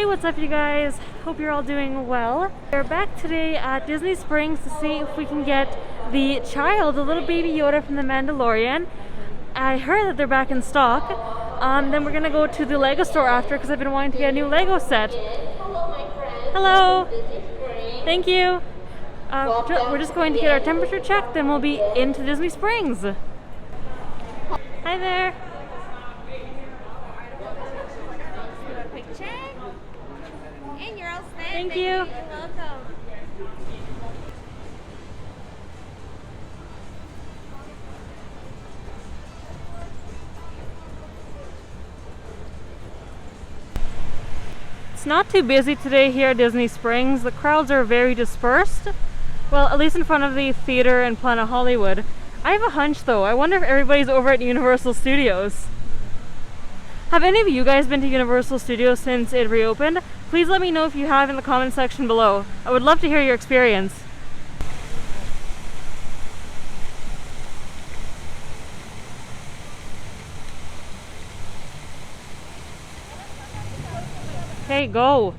Hey, what's up you guys? Hope you're all doing well. We're back today at Disney Springs to see if we can get the child, the little Baby Yoda from the Mandalorian. I heard that they're back in stock. Then we're gonna go to the Lego store after because I've been wanting to get a new Lego set. Hello! Thank you! We're just going to get our temperature checked, then we'll be into Disney Springs. Hi there! And you're all set. Thank you. You're welcome. It's not too busy today here at Disney Springs. The crowds are very dispersed. Well, at least in front of the theater and Planet Hollywood. I have a hunch though. I wonder if everybody's over at Universal Studios. Have any of you guys been to Universal Studios since it reopened? Please let me know if you have in the comment section below. I would love to hear your experience. Okay, go.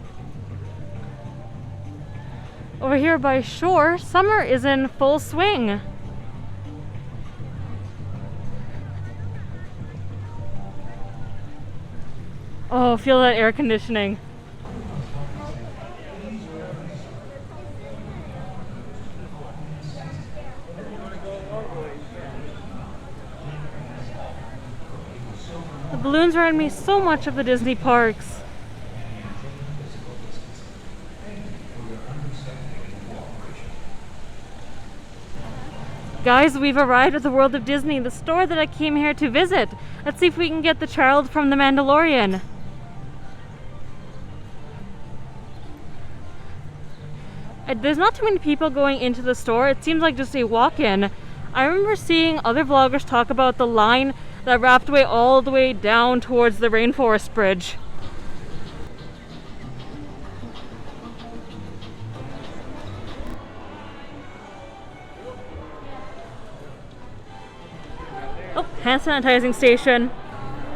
Over here by shore, summer is in full swing. Oh, feel that air conditioning. The balloons remind me so much of the Disney parks. Guys, we've arrived at the World of Disney, the store that I came here to visit. Let's see if we can get the child from the Mandalorian. There's not too many people going into the store. It seems like just a walk-in. I remember seeing other vloggers talk about the line that wrapped away all the way down towards the Rainforest Bridge. Oh, hand sanitizing station.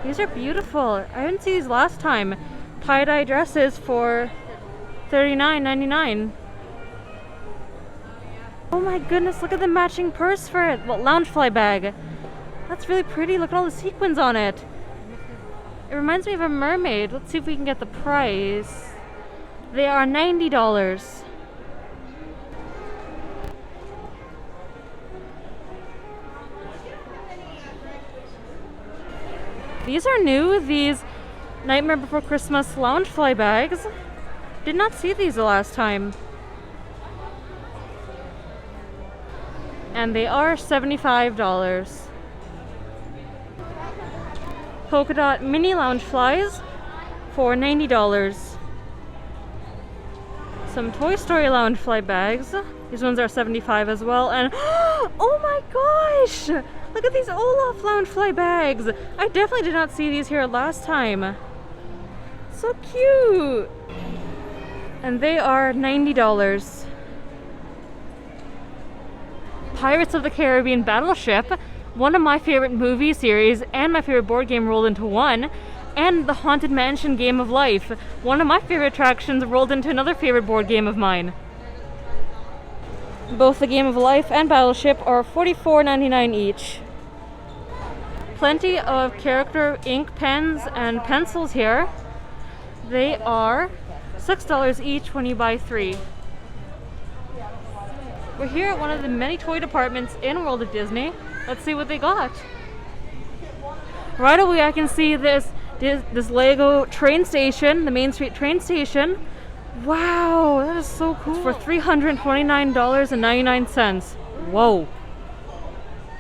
These are beautiful. I didn't see these last time. Tie-dye dresses for $39.99. Oh my goodness, look at the matching purse for it. Well, Loungefly bag. That's really pretty. Look at all the sequins on it. It reminds me of a mermaid. Let's see if we can get the price. They are $90. These are new, these Nightmare Before Christmas Loungefly bags. Did not see these the last time. And they are $75. Polka dot mini Loungeflies for $90. Some Toy Story Loungefly bags. These ones are $75 as well. And oh my gosh! Look at these Olaf Loungefly bags! I definitely did not see these here last time. So cute! And they are $90. Pirates of the Caribbean Battleship, one of my favorite movie series and my favorite board game rolled into one, and the Haunted Mansion Game of Life, one of my favorite attractions rolled into another favorite board game of mine. Both the Game of Life and Battleship are $44.99 each. Plenty of character ink pens and pencils here. They are $6 each when you buy 3. We're here at one of the many toy departments in World of Disney. Let's see what they got. Right away I can see this Lego train station, the Main Street train station. Wow, that is so cool. It's for $329.99. Whoa.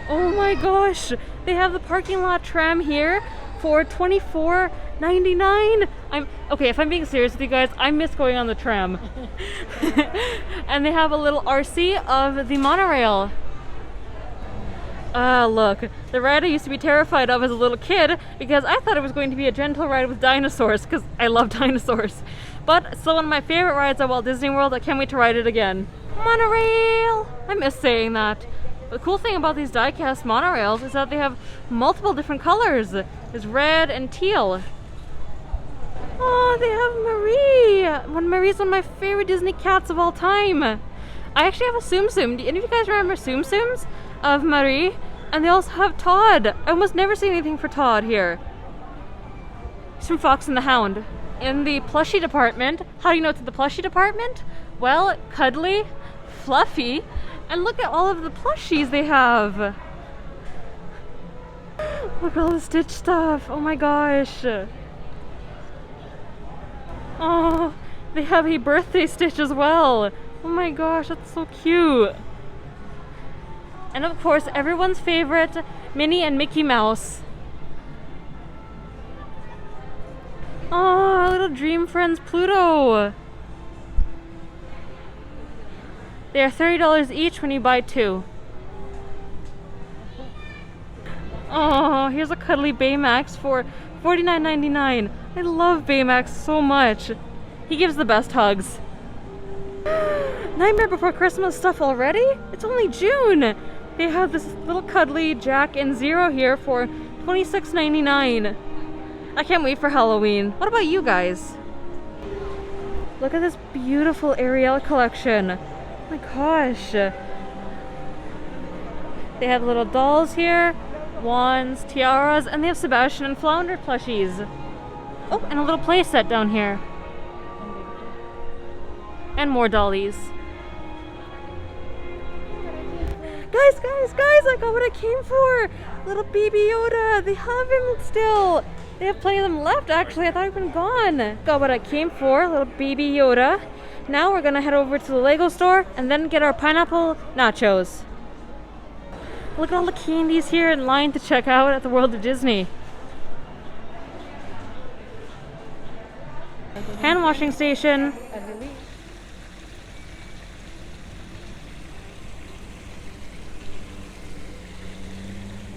Oh my gosh. They have the parking lot tram here for $24.99. Okay, if I'm being serious with you guys, I miss going on the tram. And they have a little RC of the monorail. Ah, look. The ride I used to be terrified of as a little kid because I thought it was going to be a gentle ride with dinosaurs because I love dinosaurs. But still one of my favorite rides at Walt Disney World. I can't wait to ride it again. Monorail! I miss saying that. The cool thing about these die-cast monorails is that they have multiple different colors. There's red and teal. Oh, they have Marie. Marie's one of my favorite Disney cats of all time. I actually have a Tsum Tsum. Do any of you guys remember Tsum Tsums of Marie? And they also have Todd. I almost never see anything for Todd here. He's from Fox and the Hound. In the plushie department, how do you know it's the plushie department? Well, cuddly, fluffy, and look at all of the plushies they have. Look at all the Stitch stuff. Oh my gosh. Oh, they have a birthday Stitch as well. Oh my gosh, that's so cute. And of course, everyone's favorite, Minnie and Mickey Mouse. Oh, little Dream Friends Pluto. They are $30 each when you buy 2. Oh, here's a cuddly Baymax for $49.99. I love Baymax so much. He gives the best hugs. Nightmare Before Christmas stuff already? It's only June. They have this little cuddly Jack and Zero here for $26.99. I can't wait for Halloween. What about you guys? Look at this beautiful Ariel collection. Oh my gosh. They have little dolls here, wands, tiaras, and they have Sebastian and Flounder plushies. Oh, and a little play set down here. And more dollies. Guys, I got what I came for! Little Baby Yoda! They have him still! They have plenty of them left, actually. I thought he'd been gone. Got what I came for, little Baby Yoda. Now we're gonna head over to the Lego store and then get our pineapple nachos. Look at all the candies here in line to check out at the World of Disney. Hand washing station.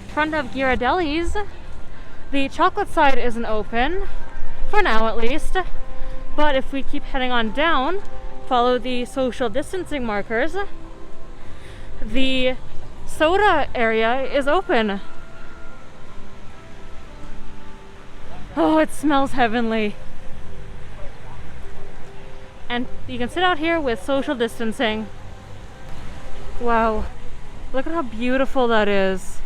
Front of Ghirardelli's. The chocolate side isn't open, for now at least. But if we keep heading on down, follow the social distancing markers, the soda area is open. Oh, it smells heavenly. And you can sit out here with social distancing. Wow, look at how beautiful that is.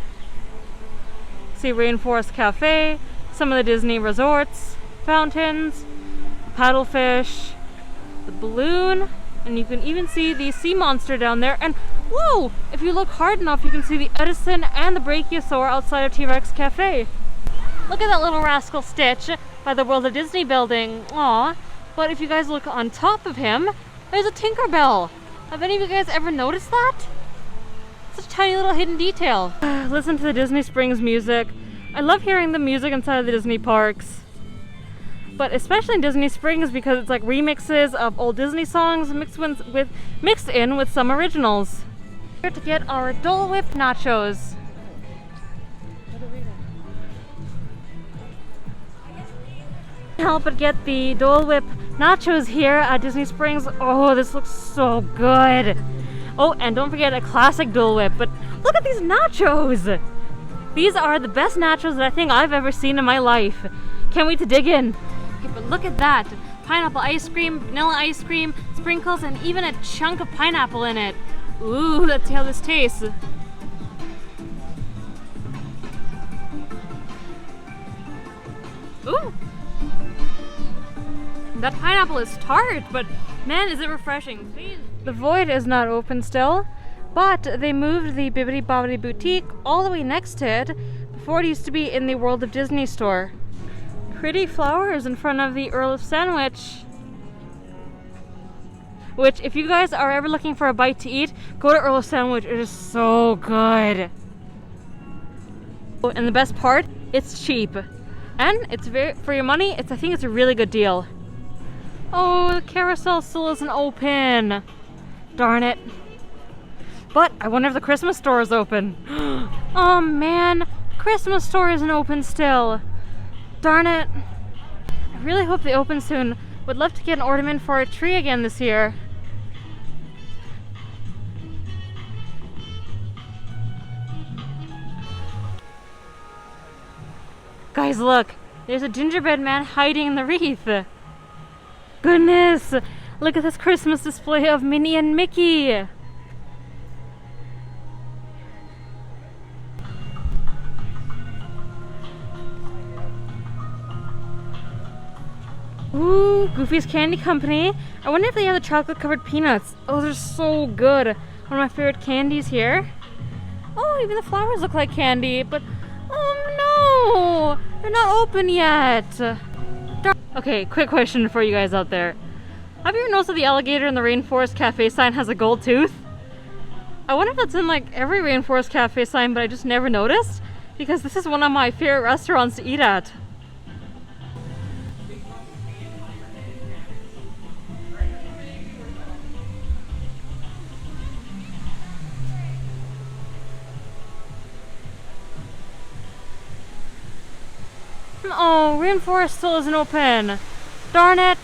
See Rainforest Cafe, some of the Disney resorts, fountains, paddlefish, the balloon, and you can even see the sea monster down there. And whoa, if you look hard enough, you can see the Edison and the Brachiosaur outside of T-Rex Cafe. Look at that little rascal Stitch by the World of Disney building. Aw, but if you guys look on top of him, there's a Tinkerbell. Have any of you guys ever noticed that? Such a tiny little hidden detail. Listen to the Disney Springs music. I love hearing the music inside of the Disney parks. But especially in Disney Springs because it's like remixes of old Disney songs mixed in with some originals. Here to get our Dole Whip Nachos. Can't help but get the Dole Whip Nachos here at Disney Springs. Oh, this looks so good. Oh, and don't forget a classic Dole Whip. But look at these nachos! These are the best nachos that I think I've ever seen in my life. Can't wait to dig in. Okay, but look at that. Pineapple ice cream, vanilla ice cream, sprinkles, and even a chunk of pineapple in it. Ooh, let's see how this tastes. Ooh! That pineapple is tart, but man, is it refreshing. Please. The Void is not open still, but they moved the Bibbidi Bobbidi Boutique all the way next to it. Before it used to be in the World of Disney store. Pretty flowers in front of the Earl of Sandwich. Which, if you guys are ever looking for a bite to eat, go to Earl of Sandwich. It is so good. Oh, and the best part, it's cheap. And it's for your money, I think it's a really good deal. Oh, the carousel still isn't open. Darn it. But I wonder if the Christmas store is open. Oh man, Christmas store isn't open still. Darn it. I really hope they open soon. Would love to get an ornament for a tree again this year. Guys, look. There's a gingerbread man hiding in the wreath. goodness! Look at this Christmas display of Minnie and Mickey! Ooh, Goofy's Candy Company. I wonder if they have the chocolate covered peanuts. Oh, they're so good. One of my favorite candies here. Oh, even the flowers look like candy, but oh no! They're not open yet. Okay, quick question for you guys out there. Have you ever noticed that the alligator in the Rainforest Cafe sign has a gold tooth? I wonder if that's in like every Rainforest Cafe sign, but I just never noticed, because this is one of my favorite restaurants to eat at. Oh, Rainforest still isn't open. Darn it.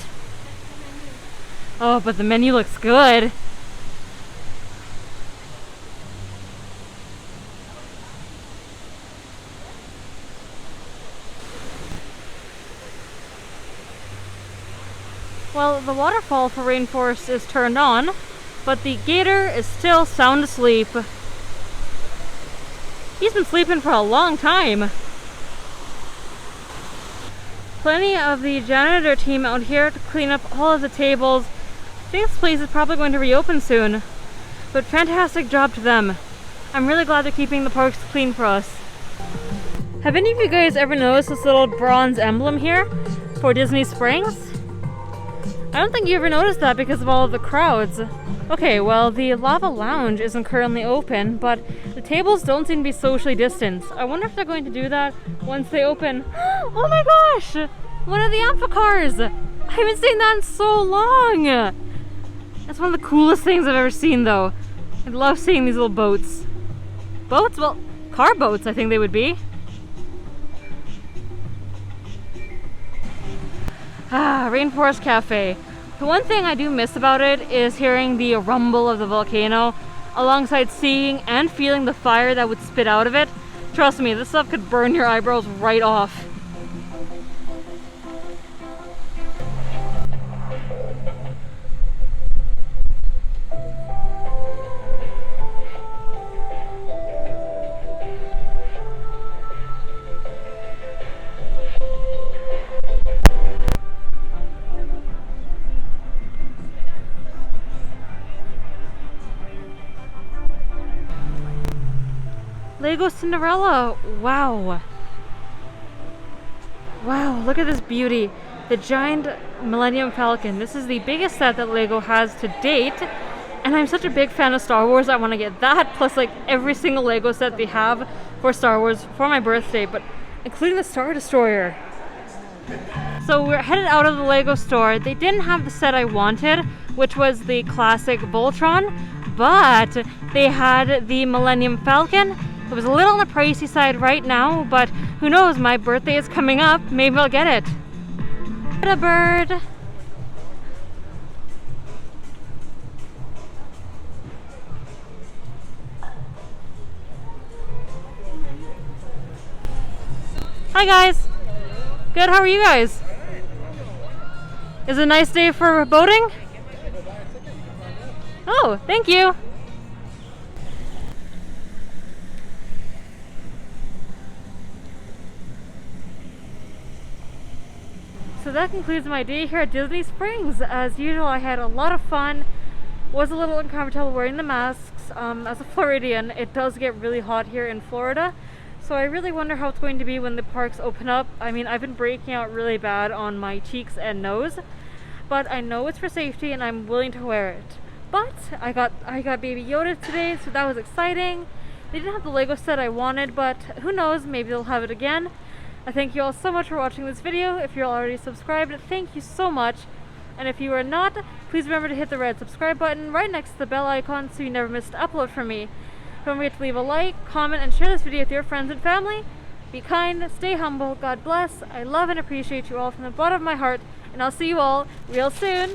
Oh, but the menu looks good. Well, the waterfall for Rainforest is turned on, but the gator is still sound asleep. He's been sleeping for a long time. Plenty of the janitor team out here to clean up all of the tables. I think this place is probably going to reopen soon, but fantastic job to them. I'm really glad they're keeping the parks clean for us. Have any of you guys ever noticed this little bronze emblem here for Disney Springs? I don't think you ever noticed that because of all of the crowds. Okay, well, the Lava Lounge isn't currently open, but the tables don't seem to be socially distanced. I wonder if they're going to do that once they open. Oh my gosh! One of the amphicars! I haven't seen that in so long! That's one of the coolest things I've ever seen, though. I love seeing these little boats. Boats? Well, car boats, I think they would be. Ah, Rainforest Cafe. The one thing I do miss about it is hearing the rumble of the volcano alongside seeing and feeling the fire that would spit out of it. Trust me, this stuff could burn your eyebrows right off. Lego Cinderella! Wow! Wow, look at this beauty. The giant Millennium Falcon. This is the biggest set that Lego has to date. And I'm such a big fan of Star Wars, I want to get that, plus like every single Lego set they have for Star Wars for my birthday, but including the Star Destroyer. So we're headed out of the Lego store. They didn't have the set I wanted, which was the classic Voltron, but they had the Millennium Falcon. It was a little on the pricey side right now, but who knows, my birthday is coming up, maybe I'll get it. A bird. Hi guys. Good, how are you guys? Is it a nice day for boating? Oh, thank you. So that concludes my day here at Disney Springs. As usual, I had a lot of fun. Was a little uncomfortable wearing the masks. As a Floridian, it does get really hot here in Florida. So I really wonder how it's going to be when the parks open up. I mean, I've been breaking out really bad on my cheeks and nose, but I know it's for safety and I'm willing to wear it. But I got Baby Yoda today, so that was exciting. They didn't have the Lego set I wanted, but who knows, maybe they'll have it again. I thank you all so much for watching this video. If you're already subscribed, thank you so much. And if you are not, please remember to hit the red subscribe button right next to the bell icon so you never miss an upload from me. Don't forget to leave a like, comment, and share this video with your friends and family. Be kind, stay humble, God bless. I love and appreciate you all from the bottom of my heart, and I'll see you all real soon.